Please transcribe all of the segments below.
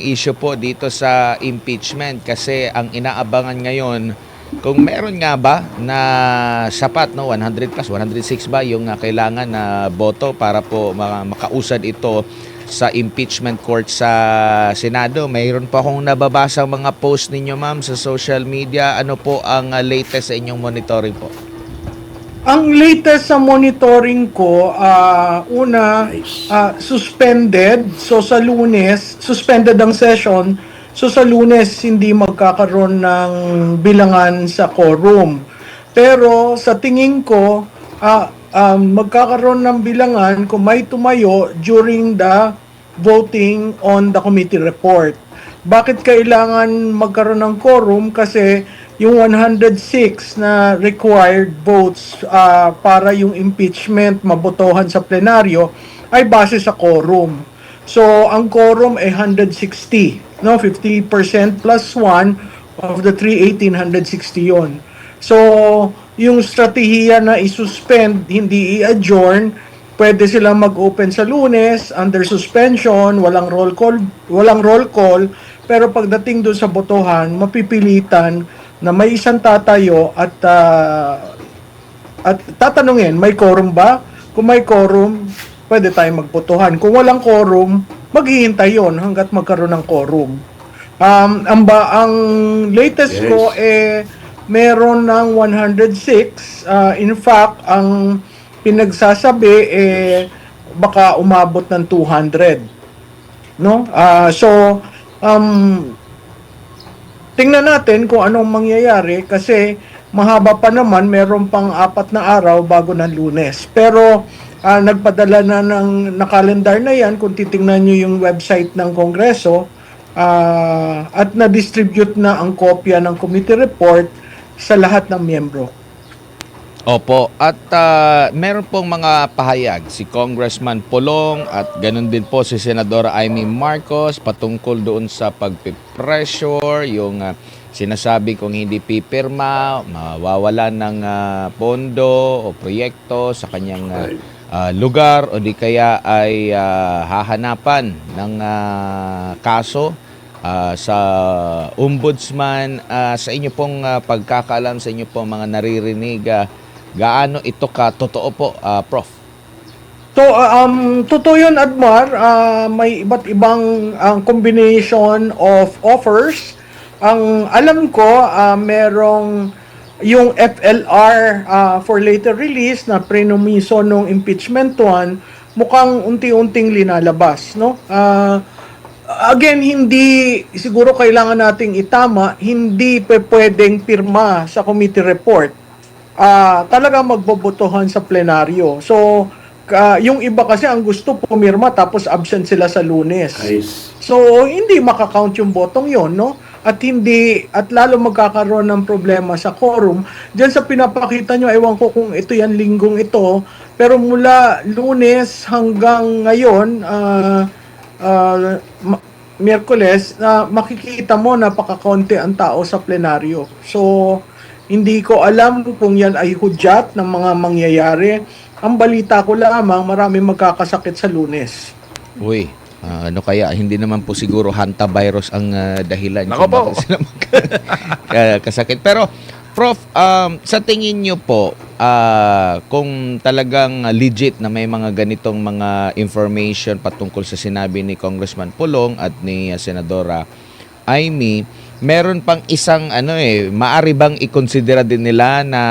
issue po dito sa impeachment kasi ang inaabangan ngayon kung meron nga ba na sapat 100 plus 106 ba yung kailangan na boto para po makausad ito sa impeachment court sa Senado. Mayroon pa akong nababasa mga post ninyo ma'am sa social media. Ano po ang latest sa inyong monitoring po? Ang latest sa monitoring ko, suspended. So sa Lunes, suspended ang session. So sa Lunes, hindi magkakaroon ng bilangan sa quorum. Pero sa tingin ko, magkakaroon ng bilangan kung may tumayo during the voting on the committee report. Bakit kailangan magkaroon ng quorum? Kasi yung 106 na required votes para yung impeachment mabotohan sa plenaryo ay base sa quorum. So, ang quorum ay 160, no? 50% plus 1 of the 318, 160 yon. So, yung strategiya na isuspend, hindi i-adjourn, pwede silang mag-open sa Lunes under suspension, walang roll call, pero pagdating doon sa botohan, mapipilitan na may isang tatayo at tatanungin, may quorum ba? Kung may quorum, pwede tayong magbotohan. Kung walang quorum, maghihintay yon hanggat magkaroon ng quorum. Ang latest ko meron ng 106. In fact, ang pinagsasabi baka umabot ng 200. No? Tingnan natin kung anong mangyayari kasi mahaba pa naman, meron pang 4 na araw bago ng Lunes. Pero nagpadala na ng nakalendar na yan kung titingnan nyo yung website ng Kongreso at na-distribute na ang kopya ng committee report sa lahat ng miyembro. Opo, at meron pong mga pahayag si Congressman Pulong at ganun din po si Senadora Amy Marcos patungkol doon sa pagpipressure, yung sinasabi kung hindi pipirma, mawawalan ng pondo o proyekto sa kanyang lugar o di kaya ay hahanapan ng kaso sa ombudsman. Sa inyo pong pagkakaalam, sa inyo pong mga naririnig, gaano ito ka totoo po, Prof? So, totoo yun, Admar. May iba't ibang combination of offers. Ang alam ko, merong yung FLR for later release na prenumiso nung impeachment 1, mukhang unti-unting linalabas, no? Again, hindi siguro kailangan nating itama, hindi pwedeng pirma sa committee report. Talaga magbobotohan sa plenaryo. So, yung iba kasi ang gusto pumirma tapos absent sila sa Lunes. Nice. So, hindi makakount yung botong yon, no? At lalo magkakaroon ng problema sa quorum. Diyan sa pinapakita nyo, ewan ko kung ito yan linggong ito, pero mula Lunes hanggang ngayon, Miyerkules, makikita mo napakakonti ang tao sa plenaryo. So, hindi ko alam kung yan ay hudyat ng mga mangyayari. Ang balita ko lamang, maraming magkakasakit sa Lunes. Uy, ano kaya? Hindi naman po siguro hantavirus ang dahilan Nako kung po. bakit sila magkasakit. Pero, Prof, sa tingin nyo po, kung talagang legit na may mga ganitong mga information patungkol sa sinabi ni Congressman Pulong at ni Senadora Amy, meron pang isang maaari bang ikonsidera din nila na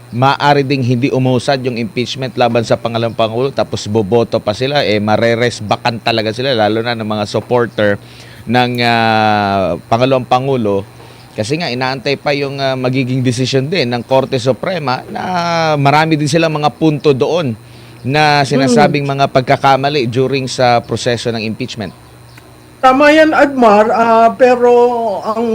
maaari ding hindi umusad yung impeachment laban sa pangalawang pangulo tapos boboto pa sila, mareresbakan talaga sila, lalo na ng mga supporter ng pangalawang pangulo. Kasi nga, inaantay pa yung magiging decision din ng Korte Suprema na marami din silang mga punto doon na sinasabing mga pagkakamali during sa proseso ng impeachment. Tama yan, Admar, pero ang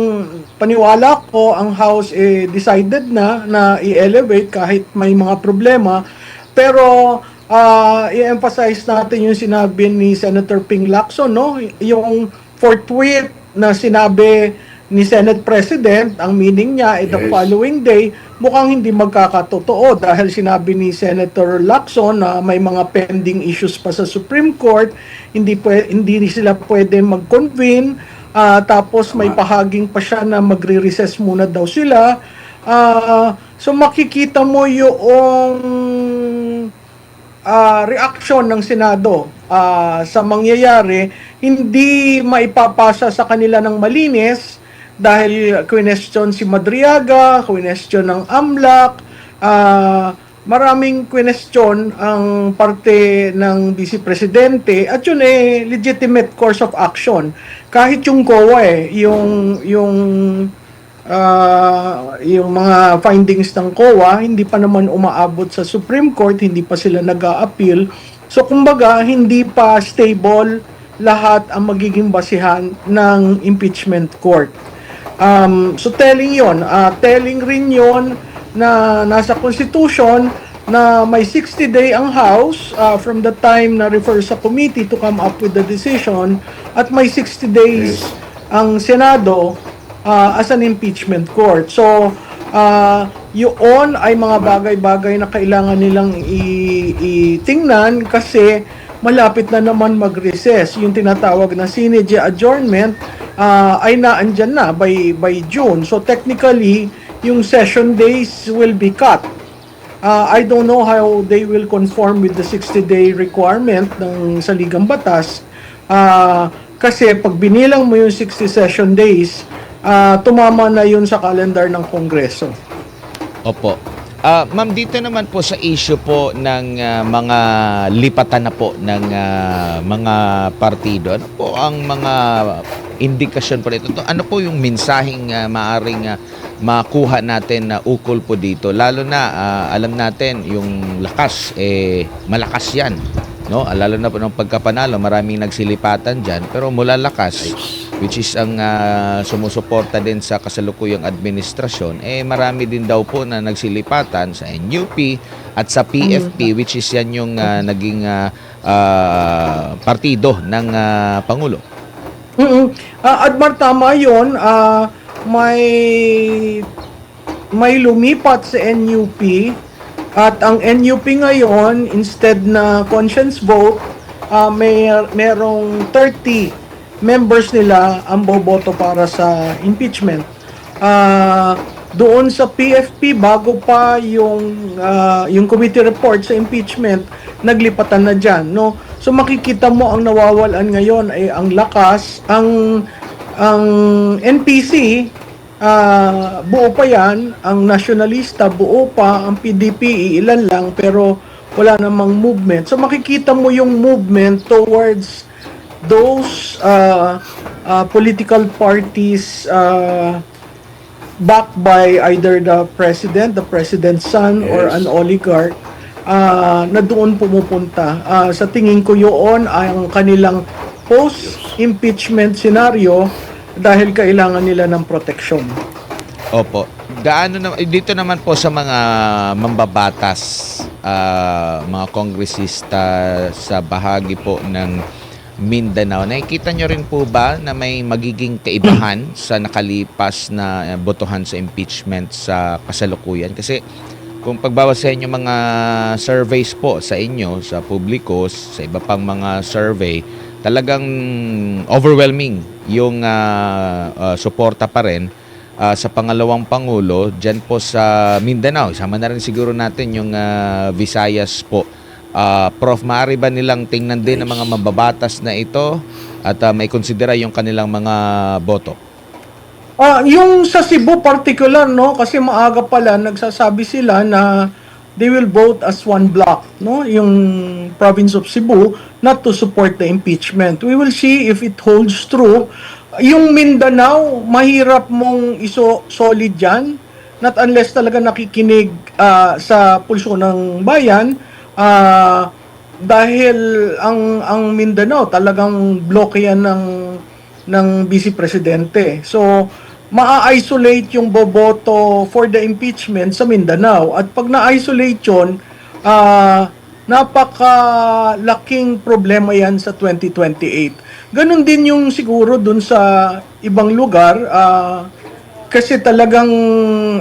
paniwala ko, ang House decided na i-elevate kahit may mga problema. Pero i-emphasize natin yung sinabi ni Senator Ping Lacson, no? Yung forthwith na sinabi ni Senate President, ang meaning niya ay the following day, mukhang hindi magkakatotoo dahil sinabi ni Senator Lacson na may mga pending issues pa sa Supreme Court, hindi sila pwede mag-convene, tapos may pahaging pa siya na magre-recess muna daw sila. So makikita mo yung reaction ng Senado sa mangyayari, hindi maipapasa sa kanila ng malinis dahil question si Madriaga, question ng AMLAC, maraming question ang parte ng Vice Presidente at yun legitimate course of action. Kahit yung COA yung mga findings ng COA, hindi pa naman umaabot sa Supreme Court, hindi pa sila nag-a-appeal. So, kumbaga, hindi pa stable lahat ang magiging basihan ng impeachment court. So, telling yon, telling rin yon na nasa Constitution na may 60-day ang House from the time na refer sa committee to come up with the decision at may 60 days ang Senado as an impeachment court. So, yun ay mga bagay-bagay na kailangan nilang itingnan kasi malapit na naman mag-recess. Yung tinatawag na Sine Die adjournment ay naandyan na by June. So, technically, yung session days will be cut. I don't know how they will conform with the 60-day requirement ng saligang batas kasi pag binilang mo yung 60 session days, tumama na yun sa calendar ng Kongreso. Opo. Ma'am, dito naman po sa issue po ng mga lipatan na po ng mga partido, ano po ang mga indikasyon po nito? Ano po yung mensaheng maaring makuha natin na ukol po dito? Lalo na alam natin yung lakas, malakas yan. No? Lalo na po ng pagkapanalo, maraming nagsilipatan dyan. Pero mula lakas, which is ang sumusuporta din sa kasalukuyang administrasyon, marami din daw po na nagsilipatan sa NUP at sa PFP, which is yan yung naging partido ng Pangulo. Admar, tama yun. May lumipat sa NUP at ang NUP ngayon, instead na conscience vote, merong 30 members nila ang boboto para sa impeachment. Doon sa PFP, bago pa yung committee report sa impeachment, naglipatan na dyan. No? So makikita mo ang nawawalan ngayon ay ang lakas, ang NPC, buo pa yan, ang nationalista buo pa, ang PDP ilan lang pero wala namang movement. So makikita mo yung movement towards those political parties backed by either the president's son, or an oligarch na doon pumupunta. Sa tingin ko yun ang kanilang post-impeachment scenario dahil kailangan nila ng proteksyon. Opo. Dito naman po sa mga mambabatas, mga kongresista sa bahagi po ng Mindanao, nakikita nyo rin po ba na may magiging kaibahan sa nakalipas na botohan sa impeachment sa kasalukuyan? Kasi kung pagbawas sa inyo mga surveys po sa inyo, sa publiko, sa iba pang mga survey, talagang overwhelming yung suporta pa rin sa pangalawang Pangulo dyan po sa Mindanao. Isama na rin siguro natin yung Visayas po. Prof, maaari ba nilang tingnan din ang mga mababatas na ito at may konsidera yung kanilang mga boto? Yung sa Cebu particular, no, kasi maaga pala nagsasabi sila na they will vote as one block, no, yung province of Cebu, not to support the impeachment. We will see if it holds true. Yung Mindanao, mahirap mong solid yan, not unless talaga nakikinig sa pulso ng bayan, dahil ang Mindanao talagang bloke yan ng Vice Presidente. So, maa-isolate yung boboto for the impeachment sa Mindanao. At pag na-isolate yun, napakalaking problema yan sa 2028. Ganon din yung siguro dun sa ibang lugar, kasi talagang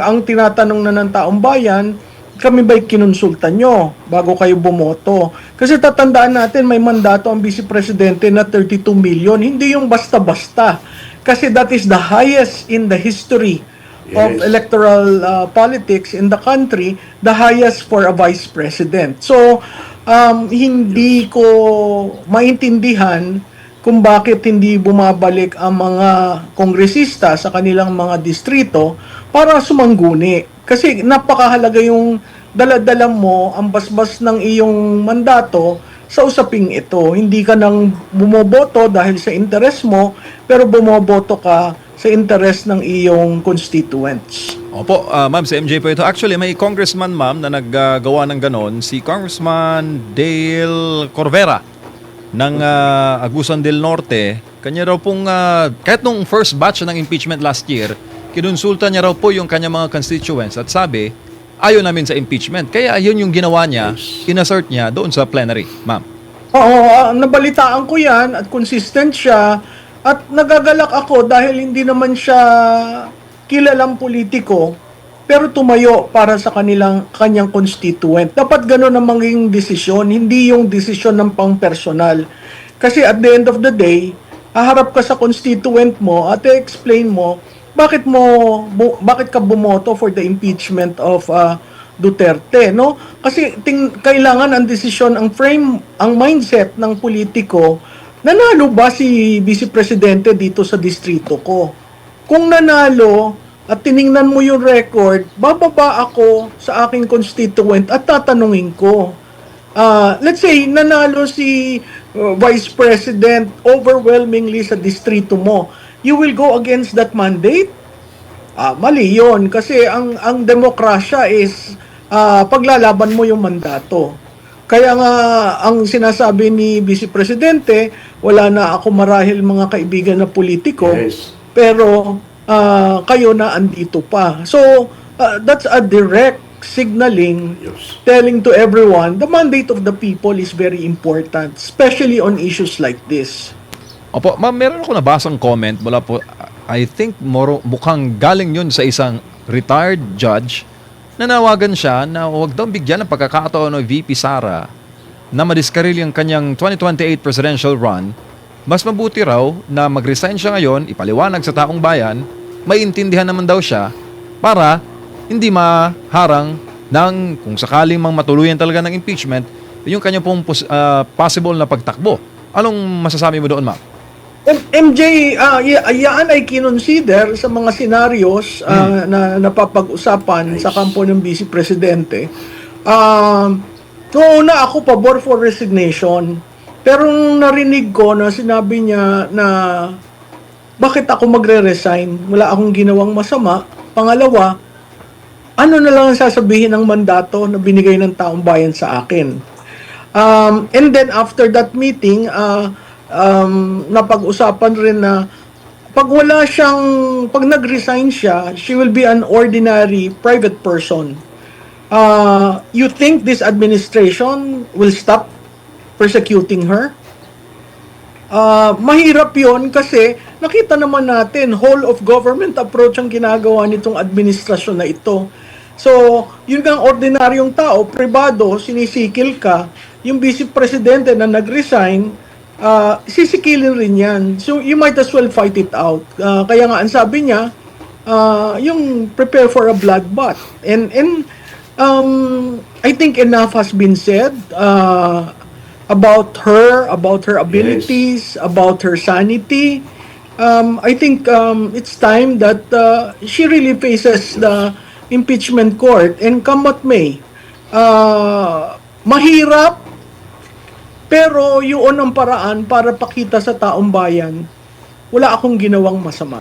ang tinatanong na ng taong bayan, kami ba'y kinonsulta nyo bago kayo bumoto? Kasi tatandaan natin, may mandato ang Vice Presidente na 32 million. Hindi yung basta-basta. Kasi that is the highest in the history of electoral politics in the country, the highest for a Vice President. So, hindi ko maintindihan kung bakit hindi bumabalik ang mga kongresista sa kanilang mga distrito para sumangguni. Kasi napakahalaga yung dala-dala mo ang basbas ng iyong mandato sa usaping ito. Hindi ka nang bumoboto dahil sa interes mo, pero bumoboto ka sa interes ng iyong constituents. Opo, ma'am, si MJ po ito. Actually, may congressman, ma'am, na naggawa ng ganon, si Congressman Dale Corvera ng Agusan del Norte. Kanya raw pong, kahit nung first batch ng impeachment last year, kinonsulta niya raw po yung kanyang mga constituents at sabi, ayaw namin sa impeachment. Kaya yun yung ginawa niya, inassert niya doon sa plenary, ma'am. Oo, nabalitaan ko yan at consistent siya at nagagalak ako dahil hindi naman siya kilalang politiko pero tumayo para sa kanyang constituent. Dapat gano'n ang maging desisyon, hindi yung desisyon ng pang-personal. Kasi at the end of the day, haharap ka sa constituent mo at i-explain mo bakit ka bumoto for the impeachment of Duterte, no? Kasi kailangan ang desisyon, ang mindset ng politiko, nanalo ba si Vice Presidente dito sa distrito ko? Kung nanalo at tiningnan mo yung record, bababa ako sa aking constituent at tatanungin ko. Let's say, nanalo si Vice President overwhelmingly sa distrito mo. You will go against that mandate? Mali yun. Kasi ang demokrasya is paglalaban mo yung mandato. Kaya nga, ang sinasabi ni Vice Presidente, wala na ako marahil mga kaibigan na politiko, pero kayo na andito pa. So, that's a direct signaling, telling to everyone, the mandate of the people is very important, especially on issues like this. Opo, ma'am, meron ako nabasang comment mula po, I think mukhang galing yun sa isang retired judge. Nanawagan siya na huwag daw bigyan ng pagkakataon ng VP Sara na madiskaril yung kanyang 2028 presidential run. Mas mabuti raw na mag-resign siya ngayon, ipaliwanag sa taong bayan, maintindihan naman daw siya para hindi maharang ng kung sakaling mang matuluyan talaga ng impeachment, yung kanyang pong possible na pagtakbo. Anong masasabi mo doon, ma'am? MJ, yan ay kinonsider sa mga scenarios na napapag-usapan sa kampo ng Vice Presidente. Noong una ako pabor for resignation. Pero nung narinig ko na sinabi niya na bakit ako magre-resign? Wala akong ginawang masama. Pangalawa, ano na lang ang sasabihin ng mandato na binigay ng taong bayan sa akin? And then after that meeting, napag-usapan rin na pag nag-resign siya, she will be an ordinary private person. You think this administration will stop persecuting her? Mahirap yon kasi nakita naman natin whole of government approach ang ginagawa nitong administrasyon na ito. So, yun ang ordinaryong tao, pribado, sinisikil ka, yung vice presidente na nag-resign, sisikilin rin yan. So, you might as well fight it out. Kaya nga, ang sabi niya, yung prepare for a bloodbath. And I think enough has been said about her abilities, about her sanity. I think it's time that she really faces the impeachment court and come what may. Mahirap, pero yun ang paraan para pakita sa taong bayan, wala akong ginawang masama.